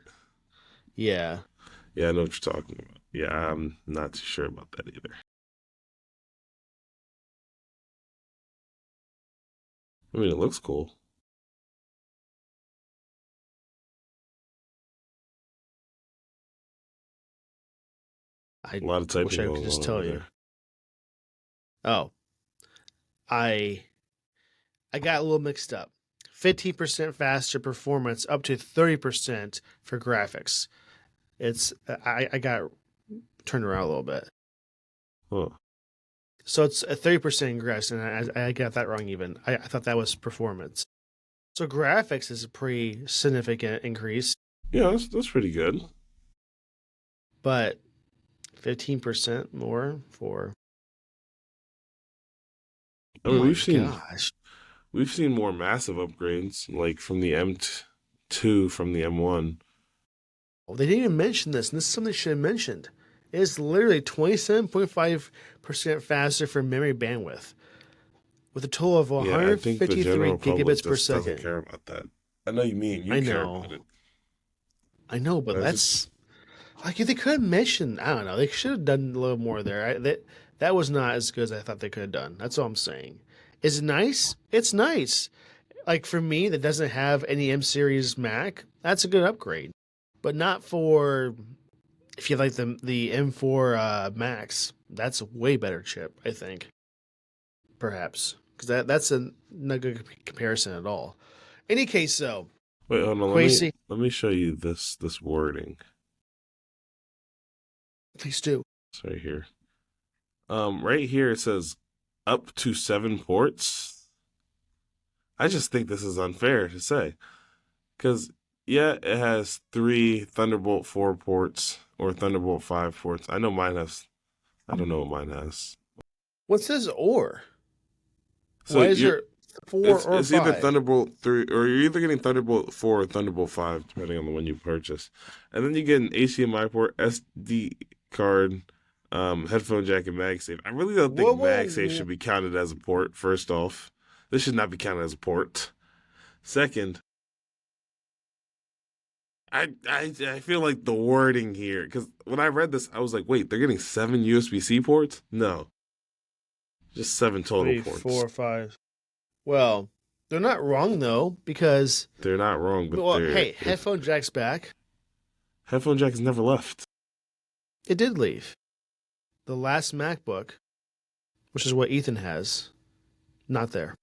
yeah. Yeah, I know what you're talking about. Yeah, I'm not too sure about that either. I mean, it looks cool. I A lot of wish typing I could going just on over tell you. there. Oh, I I got a little mixed up. 15% faster performance, up to 30% for graphics. I got turned around a little bit. Huh. So it's a 30% ingress, and I got that wrong even. I thought that was performance. So graphics is a pretty significant increase, Yeah, that's pretty good. but 15% more for, I oh mean, my gosh. we've seen more massive upgrades, like from the M2 from the M1. Oh, they didn't even mention this, and this is something they should have mentioned. It's literally 27.5% faster for memory bandwidth, with a total of Yeah, I think the 153 general public gigabits per just doesn't second. care about that. I know you mean you I care about know. it. I know, but That's that's like if they could have mentioned. I don't know. They should have done a little more there. That was not as good as I thought they could have done. That's all I'm saying. Is it nice? It's nice. Like for me, that doesn't have any M series Mac. That's a good upgrade, but not for if you like the M4 Max. That's a way better chip, I think. Perhaps because that's a not good comparison at all. Any case, though, Wait, hold on. Quasi, Let me show you this wording. please do. It's right here. Right here it says up to 7 ports. I just think this is unfair to say because yeah, it has 3 Thunderbolt 4 ports or Thunderbolt 5 ports. I know mine has. I don't know what mine has. What says or? So Why is you're there four or it's either five? Thunderbolt 3 or you're either getting Thunderbolt 4 or Thunderbolt 5 depending on the one you purchase. And then you get an HDMI port, SD card, headphone jack and MagSafe. I really don't Whoa, think whoa, MagSafe should whoa. be counted as a port first off. This should not be counted as a port. Second, I feel like the wording here cuz when I read this I was like, "Wait, they're getting 7 USB-C ports?" No, just 7 total Three, ports. four, five. Well, they're not wrong though, because They're not wrong, but well, they're hey, headphone jack's back. headphone jack has never left. It did leave. The last MacBook, which is what Ethan has, not there.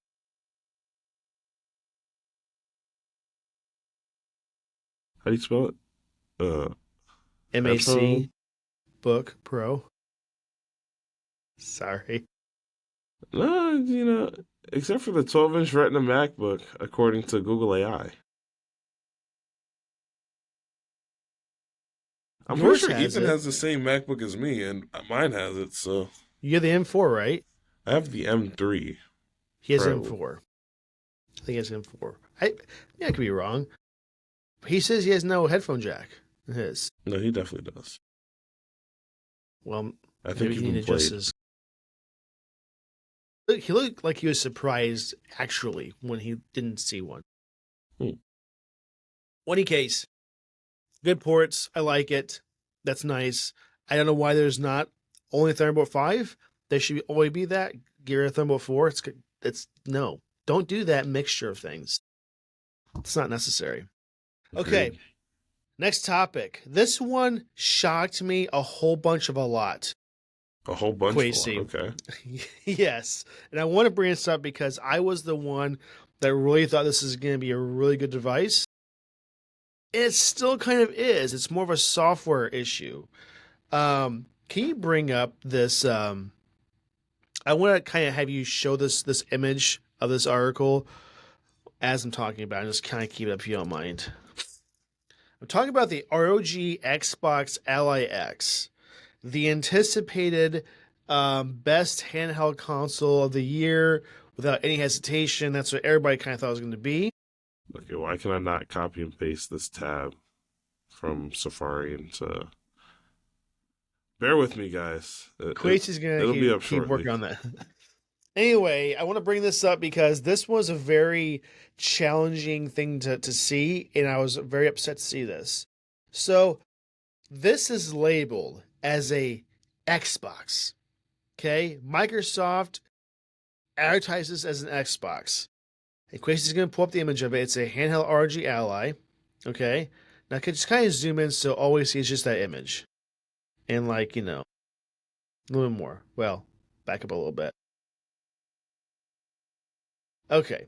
How do you spell it? MAC Headphone. Book Pro. Sorry. No, except for the 12-inch Retina MacBook, according to Google AI. I'm pretty Yours sure has Ethan it. has the same MacBook as me, and mine has it. So You have the M4, right? I have the M3 He has Pro. M4. I think he has M4. I could be wrong. He says he has no headphone jack in his. No, he definitely does. Well, I think maybe he you've been needed just played. his. Look, he looked like he was surprised actually when he didn't see one. Hmm. Any case, good ports. I like it. That's nice. I don't know why there's not only Thunderbolt 5. There should only be that. Gear a Thunderbolt 4. It's no. Don't do that mixture of things. It's not necessary. Okay, Agreed. next topic. This one shocked me a lot. A whole bunch of a lot. Quasi. Okay. Yes. And I want to bring this up because I was the one that really thought this is going to be a really good device. It still kind of is. It's more of a software issue. Can you bring up this? I want to kind of have you show this image of this article as I'm talking about it. Just kind of keep it up if you don't mind. I'm talking about the ROG Xbox Alley X, the anticipated best handheld console of the year without any hesitation. That's what everybody kind of thought it was going to be. Okay. Why can I not copy and paste this tab from Safari into? Bear with me, guys. Quasi's going It'll be to up keep shortly. working on that. Anyway, I want to bring this up because this was a very challenging thing to see, and I was very upset to see this. So, this is labeled as a Xbox. Okay? Microsoft advertises as an Xbox. And Quasey's going to pull up the image of it. It's a handheld ROG Ally. Okay. Now, I could just kind of zoom in so all we see is just that image. And, like, a little bit more. Well, back up a little bit. Okay.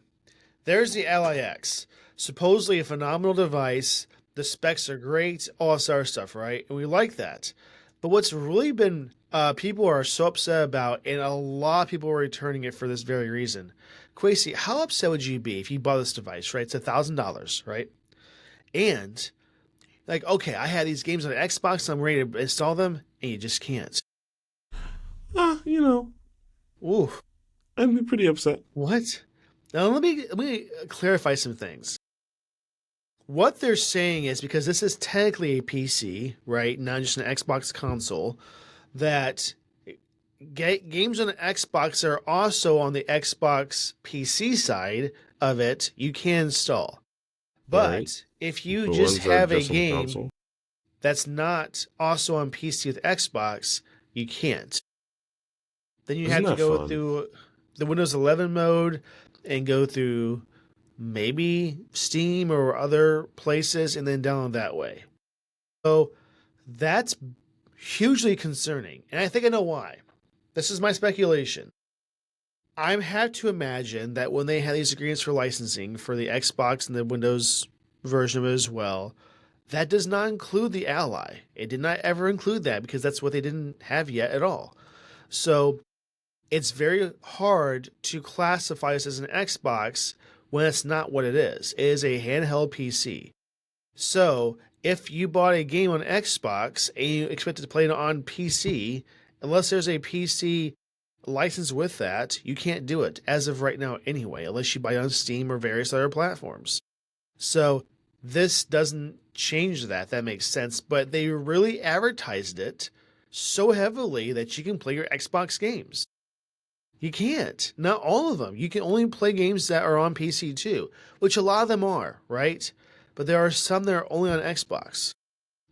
There's the Ally X. Supposedly a phenomenal device. The specs are great. All this other stuff, right? And we like that. But what's really been people are so upset about, and a lot of people are returning it for this very reason. Quasey, how upset would you be if you bought this device, right? It's $1,000, right? And like, okay, I have these games on Xbox, I'm ready to install them, and you just can't. You know, Ooh, I'd be pretty upset. what? Now let me clarify some things. What they're saying is because this is technically a PC, right? Not just an Xbox console, that games on the Xbox are also on the Xbox PC side of it, you can install. But Right. if you The just ones that are have a just on game console. that's not also on PC with Xbox, you can't. Then you Isn't have to that go fun? through the Windows 11 mode and go through maybe Steam or other places and then download that way. So that's hugely concerning. And I think I know why. This is my speculation. I have to imagine that when they had these agreements for licensing for the Xbox and the Windows version of it as well, that does not include the Ally. It did not ever include that because that's what they didn't have yet at all. So it's very hard to classify this as an Xbox when it's not what it is. It is a handheld PC. So if you bought a game on Xbox and you expected to play it on PC, unless there's a PC license with that, you can't do it as of right now anyway, unless you buy it on Steam or various other platforms. So this doesn't change that. That makes sense. But they really advertised it so heavily that you can play your Xbox games. You can't. Not all of them. You can only play games that are on PC too, which a lot of them are, right? But there are some that are only on Xbox.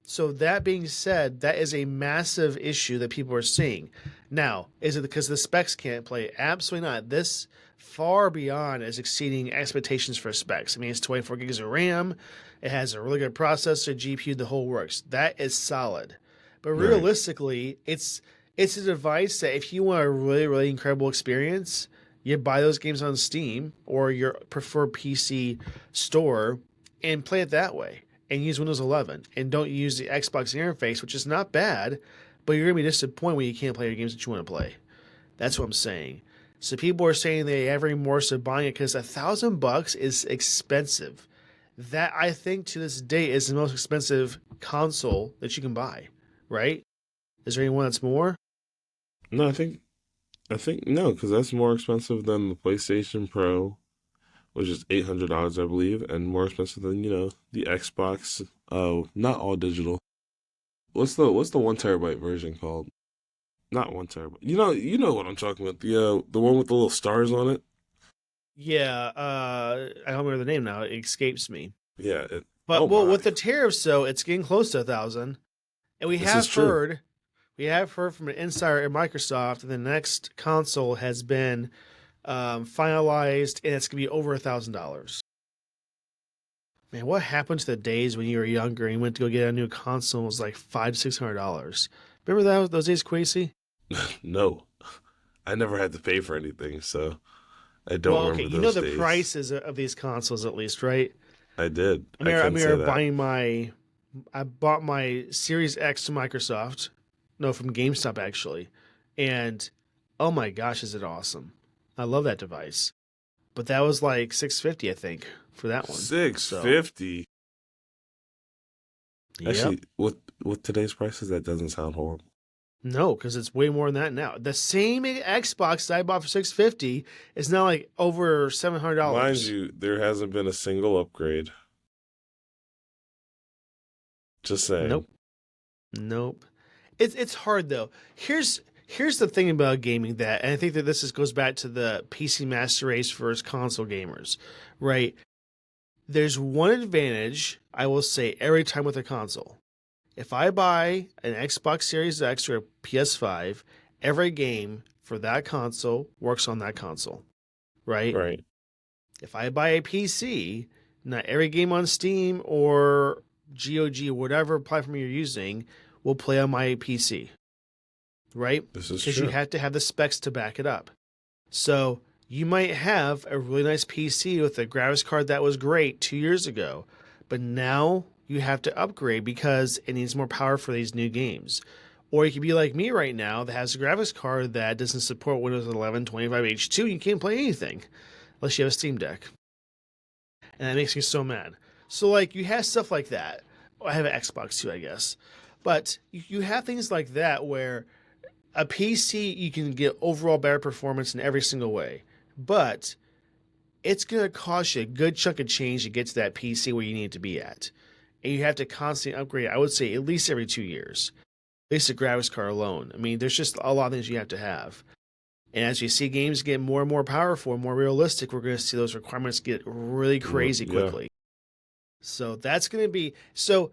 So that being said, that is a massive issue that people are seeing. Now, is it because the specs can't play? Absolutely not. This far beyond is exceeding expectations for specs. I mean, it's 24 gigs of RAM. It has a really good processor, GPU, the whole works. That is solid. But Right. realistically, it's a device that if you want a really, really incredible experience, you buy those games on Steam or your preferred PC store and play it that way and use Windows 11 and don't use the Xbox interface, which is not bad, but you're going to be disappointed when you can't play the games that you want to play. That's what I'm saying. So people are saying they have remorse of buying it because $1,000 is expensive. That I think to this day is the most expensive console that you can buy, right? Is there anyone that's more? No, I think no, because that's more expensive than the PlayStation Pro, which is $800, I believe, and more expensive than the Xbox. Oh, not all digital. What's the 1 terabyte version called? Not 1 terabyte. You know what I'm talking about. The one with the little stars on it. Yeah, I don't remember the name now. It escapes me. Yeah. But Oh well, my, with the tariffs, though, it's getting close to 1,000. And this is true. we have heard from an insider at Microsoft that the next console has been finalized, and it's gonna be over $1,000. Man, what happened to the days when you were younger and you went to go get a new console? It was like $500 to $600. Remember those days, Quasey? No, I never had to pay for anything, so I don't Well, okay, remember you know those the days. prices of these consoles at least, right? I did. I I mean, couldn't say that. I bought my Series X to Microsoft. No, from GameStop actually. And oh my gosh, is it awesome. I love that device. But that was like 650, I think, for that one. Six So, fifty. yep. Actually, with today's prices, that doesn't sound horrible. No, because it's way more than that now. The same Xbox that I bought for 650 is now like over Mind $700. you, there hasn't been a single upgrade. Just saying. Nope. Nope. It's hard though. Here's the thing about gaming that, and I think that goes back to the PC master race versus console gamers, right? There's one advantage I will say every time with a console. If I buy an Xbox Series X or a PS5, every game for that console works on that console, right? Right. If I buy a PC, not every game on Steam or GOG or whatever platform you're using will play on my PC, right? This is Because you true. have to have the specs to back it up. So you might have a really nice PC with a graphics card that was great 2 years ago, but now you have to upgrade because it needs more power for these new games. Or you could be like me right now that has a graphics card that doesn't support Windows 11 25H2. You can't play anything unless you have a Steam Deck. And that makes me so mad. So, like, you have stuff like that. I have an Xbox too, I guess. But you have things like that where a PC, you can get overall better performance in every single way. But it's going to cost you a good chunk of change to get to that PC where you need to be at. And you have to constantly upgrade, I would say, at least every 2 years. At least the graphics card alone. I mean, there's just a lot of things you have to have. And as you see games get more and more powerful and more realistic, we're going to see those requirements get really crazy Yeah. quickly. So that's going to be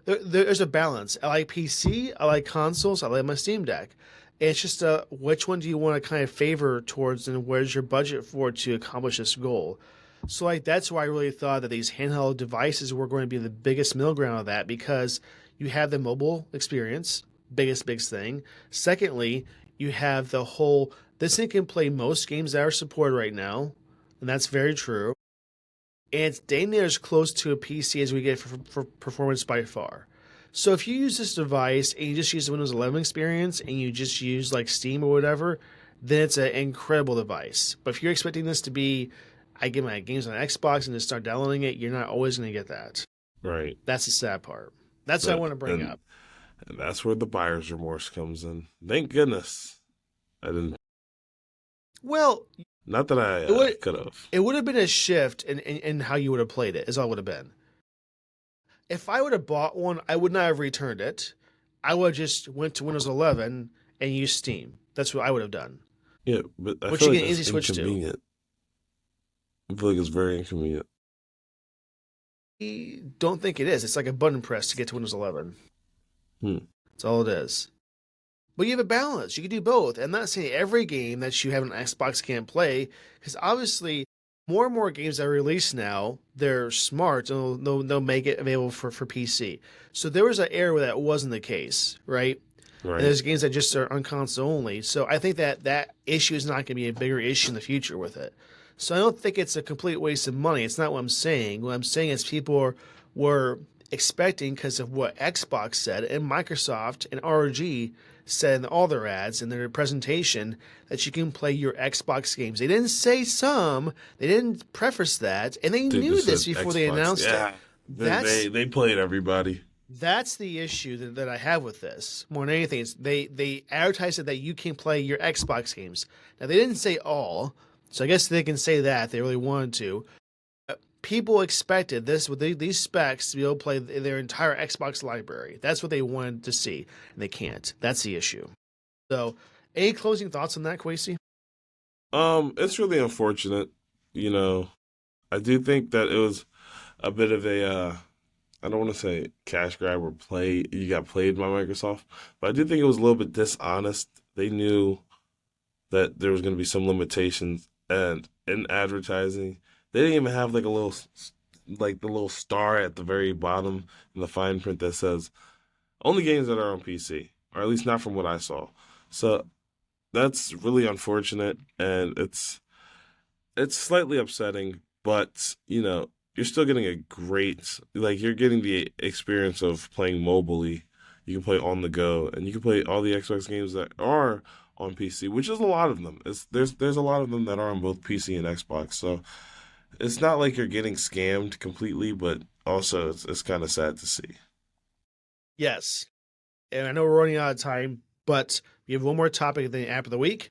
there's a balance. I like PC, I like consoles, I like my Steam Deck. It's just which one do you want to kind of favor towards, and where's your budget for to accomplish this goal? So like that's why I really thought that these handheld devices were going to be the biggest middle ground of that, because you have the mobile experience, biggest thing. Secondly, you have the whole this thing can play most games that are supported right now, and that's very true. And it's dang near as close to a PC as we get for performance by far. So if you use this device and you just use the Windows 11 experience and you just use like Steam or whatever, then it's an incredible device. But if you're expecting this to be, I get my games on Xbox and just start downloading it, you're not always going to get that. Right. That's the sad part. That's what I want to bring up. And that's where the buyer's remorse comes in. Thank goodness I didn't. Well, Not that I could have. it would have been a shift in how you would have played it, is all it would have been. If I would have bought one, I would not have returned it. I would have just went to Windows 11 and used Steam. That's what I would have done. Yeah, but I Which feel you like can easily that's switch to. inconvenient. I feel like it's very inconvenient. I don't think it is. It's like a button press to get to Windows 11. Hmm. That's all it is. But you have a balance. You can do both. I'm not saying every game that you have on Xbox can't play, because obviously more and more games that are released now, they're smart and they'll make it available for PC. So there was an era where that wasn't the case, right? Right. And there's games that just are on console only. So I think that issue is not going to be a bigger issue in the future with it. So I don't think it's a complete waste of money. It's not what I'm saying. What I'm saying is people were expecting, because of what Xbox said and Microsoft and ROG said in all their ads and their presentation, that you can play your Xbox games. They didn't say some. They didn't preface that, and they knew just this said before they Xbox. announced Yeah. it. They played everybody. That's the issue that I have with this. More than anything, is they advertised that you can play your Xbox games. Now, they didn't say all, so I guess they can say that if they really wanted to. People expected this with these specs to be able to play their entire Xbox library. That's what they wanted to see, and they can't. That's the issue. So, any closing thoughts on that, Kwesi? It's really unfortunate. You know, I do think that it was a bit of a I don't want to say cash grab or you got played by Microsoft, but I do think it was a little bit dishonest. They knew that there was going to be some limitations, and in advertising, they didn't even have like the little star at the very bottom in the fine print that says only games that are on PC, or at least not from what I saw. So that's really unfortunate, and it's slightly upsetting, but you're still getting you're getting the experience of playing mobily. You can play on the go, and you can play all the Xbox games that are on PC, which is a lot of them. There's a lot of them that are on both PC and Xbox. So it's not like you're getting scammed completely, but also it's kind of sad to see. Yes. And I know we're running out of time, but we have one more topic in the app of the week.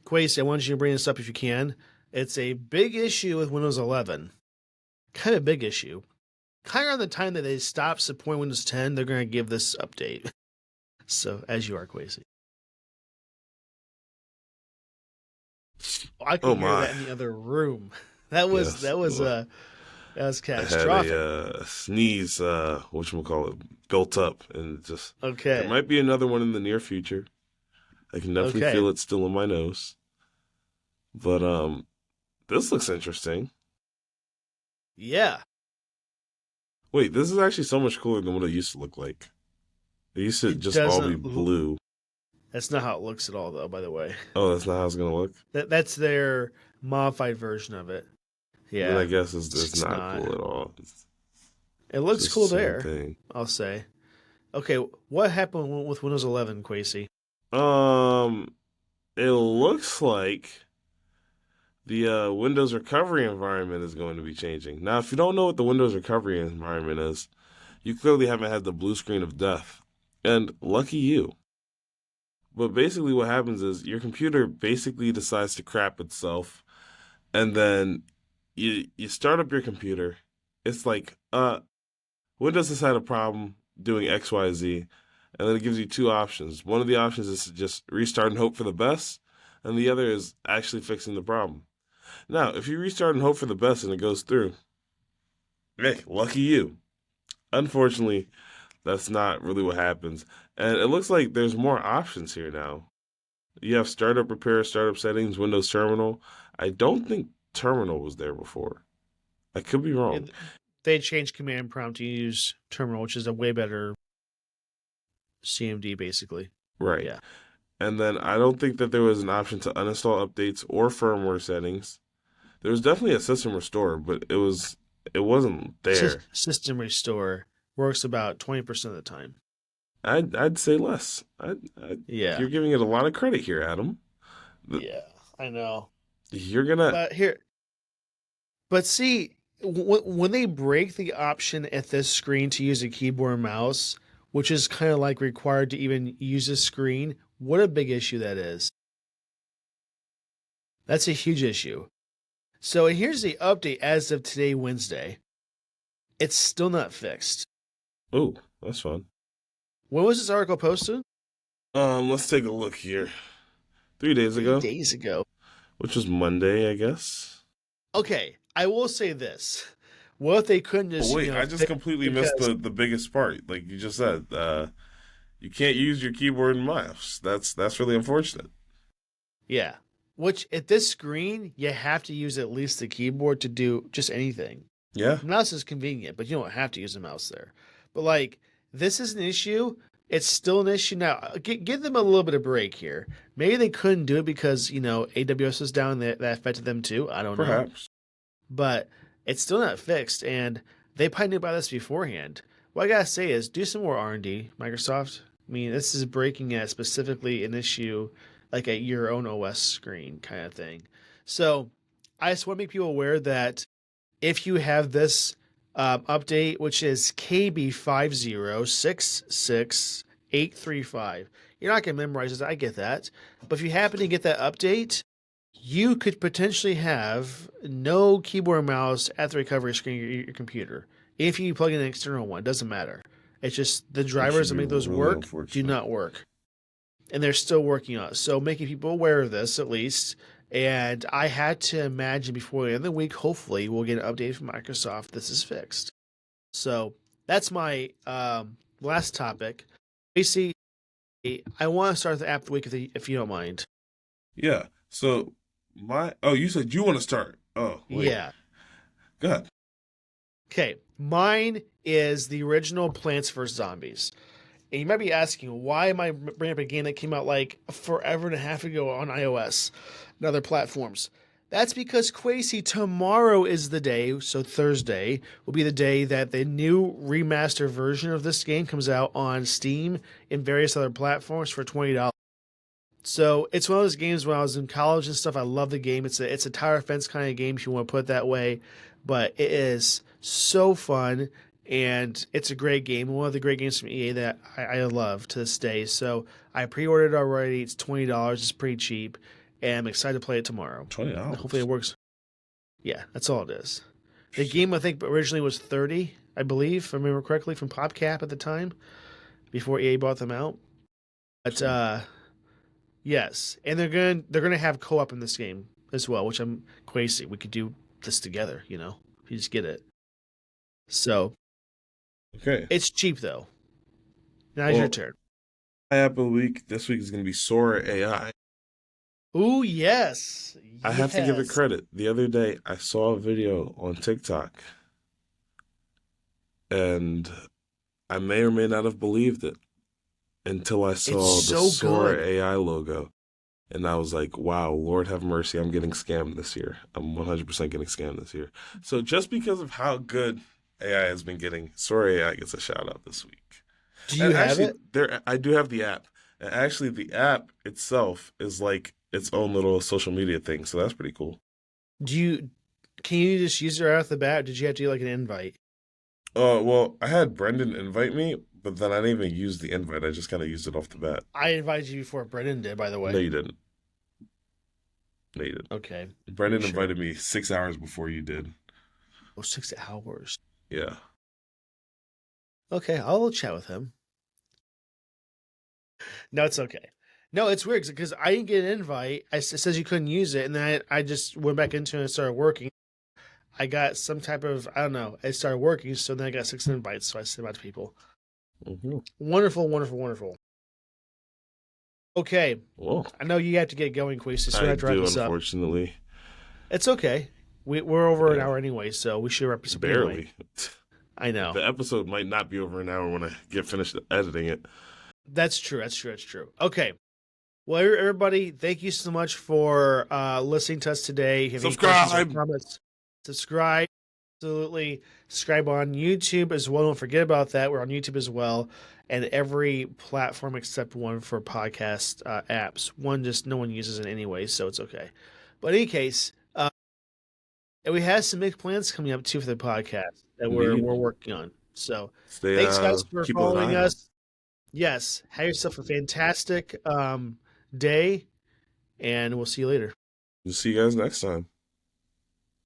Kwesi, I want you to bring this up if you can. It's a big issue with Windows 11. Kind of a big issue. Kind of around the time that they stop supporting Windows 10, they're going to give this update. So, as you are, Kwesi. I could hear that in the other room. That was catastrophic. I had a sneeze, whatchamacallit, built up, and just Okay. there might be another one in the near future. I can definitely feel it still in my nose. But This looks interesting. Yeah, Wait, this is actually so much cooler than what it used to look like. It used to it just all be doesn't. blue. That's not how it looks at all, though. By the way, Oh, that's not how it's gonna look. that's their modified version of it. Then I Yeah, guess it's it's not not. cool at all. It It's looks just cool the same there. thing. I'll say. Okay, what happened with Windows 11, Quasey? Um, it looks like the Windows recovery environment is going to be changing. Now, if you don't know what the Windows recovery environment is, you clearly haven't had the blue screen of death. And lucky you. But basically, what happens is your computer basically decides to crap itself, and then you start up your computer. It's like, Windows has had a problem doing XYZ, and then it gives you two options. One of the options is to just restart and hope for the best, and the other is actually fixing the problem. Now, if you restart and hope for the best and it goes through, hey, lucky you. Unfortunately, that's not really what happens. And it looks like there's more options here now. You have startup repair, startup settings, Windows Terminal. I don't think Terminal was there before. I could be wrong. They changed command prompt to use terminal, which is a way better CMD, basically. Right. Yeah. And then I don't think that there was an option to uninstall updates or firmware settings. There was definitely a system restore, but it wasn't there. System restore works about 20% of the time. I'd say less. Yeah. You're giving it a lot of credit here, Adam. Yeah, I know. You're gonna But see, when they break the option at this screen to use a keyboard and mouse, which is kind of like required to even use this screen, what a big issue that is. That's a huge issue. So here's the update as of today, Wednesday. It's still not fixed. Oh, that's fun. When was this article posted? Let's take a look here. 3 days 3 days ago, ago. which was Monday, I guess. Okay, I will say this. What if they couldn't just Oh wait, I just completely missed because the biggest part. Like you just said, you can't use your keyboard and mouse. That's really unfortunate. yeah. Which at this screen, you have to use at least the keyboard to do just anything. Yeah, The mouse is convenient, but you don't have to use a mouse there. But like, this is an issue. It's still an issue now. Give them a little bit of break here. Maybe they couldn't do it because AWS was down, that affected them too. I don't know, perhaps. but it's still not fixed, and they probably knew about this beforehand. What I gotta say is, do some more R&D, Microsoft. I mean, this is breaking at specifically an issue like at your own OS screen kind of thing. So I just want to make people aware that if you have this update, which is KB5066835, you're not going to memorize it. I get that. But if you happen to get that update, you could potentially have no keyboard and mouse at the recovery screen of your computer. If you plug in an external one, it doesn't matter. It's just the drivers that make those work do not work. And they're still working on it. So making people aware of this at least. And I had to imagine before the end of the week, hopefully we'll get an update from Microsoft. This is fixed. So that's my last topic. Basically, I want to start the app of the week if you don't mind. Yeah. So you said you want to start. Oh, wait. Yeah. Go ahead. Okay. Mine is the original Plants vs. Zombies. And you might be asking, why am I bringing up a game that came out like forever and a half ago on iOS and other platforms? That's because Quasey, tomorrow is the day, so Thursday will be the day that the new remastered version of this game comes out on Steam and various other platforms for $20. So it's one of those games when I was in college and stuff. I love the game. It's a tower defense kind of game if you want to put it that way, but it is so fun. And it's a great game. One of the great games from EA that I love to this day. So I pre-ordered it already. It's $20. It's pretty cheap. And I'm excited to play it tomorrow. $20. Hopefully it works. Yeah, that's all it is. The game, I think, originally was $30, I believe, if I remember correctly, from PopCap at the time, before EA bought them out. But yes. And they're gonna have co-op in this game as well, which I'm crazy. We could do this together, if you just get it. So Okay. it's cheap though. Now's your turn. My app of the week this week is going to be Sora AI. Ooh, yes. I have to give it Yes. credit. The other day, I saw a video on TikTok, and I may or may not have believed it until I It's saw the so Sora good. AI logo. And I was like, wow, Lord have mercy, I'm getting scammed this year. I'm 100% getting scammed this year. So just because of how good AI has been getting, Sora AI gets a shout out this week. Do And you have actually, it? I do have the app. And actually, the app itself is like its own little social media thing. So that's pretty cool. Do you can you just use it right off the bat? Or did you have to do like an invite? Well, I had Brendan invite me, but then I didn't even use the invite. I just kind of used it off the bat. I invited you before Brendan did, by the No, way. you didn't. No, you didn't. Okay. Are you Brendan sure? invited me 6 hours before you did. Oh, 6 hours. Yeah. Okay, I'll chat with him. No, it's okay. No, it's weird because I didn't get an invite. It says you couldn't use it, and then I just went back into it and started working. I got some type of, I don't know, it started working, so then I got 6 invites, so I sent them out to people. Hmm. Wonderful, wonderful, wonderful. Okay, Well, I know you have to get going, Queasy, so we I have to wrap do, this up. unfortunately. It's okay. We're over an Yeah, hour anyway, so we should wrap this up anyway. barely. I know. The episode might not be over an hour when I get finished editing it. That's true. That's true. That's true. Okay. Well, everybody, thank you so much for listening to us today. If you have any questions or Subscribe! comments, subscribe. Absolutely. Subscribe on YouTube as well. Don't forget about that. We're on YouTube as well. And every platform except one for podcast apps. One just no one uses it anyway, so it's okay. But in any case, and we have some big plans coming up too for the podcast that Indeed. we're working on. So Stay, thanks guys for keep an following eye out. us. Yes, have yourself a fantastic day, and we'll see you later. We'll see you guys next time.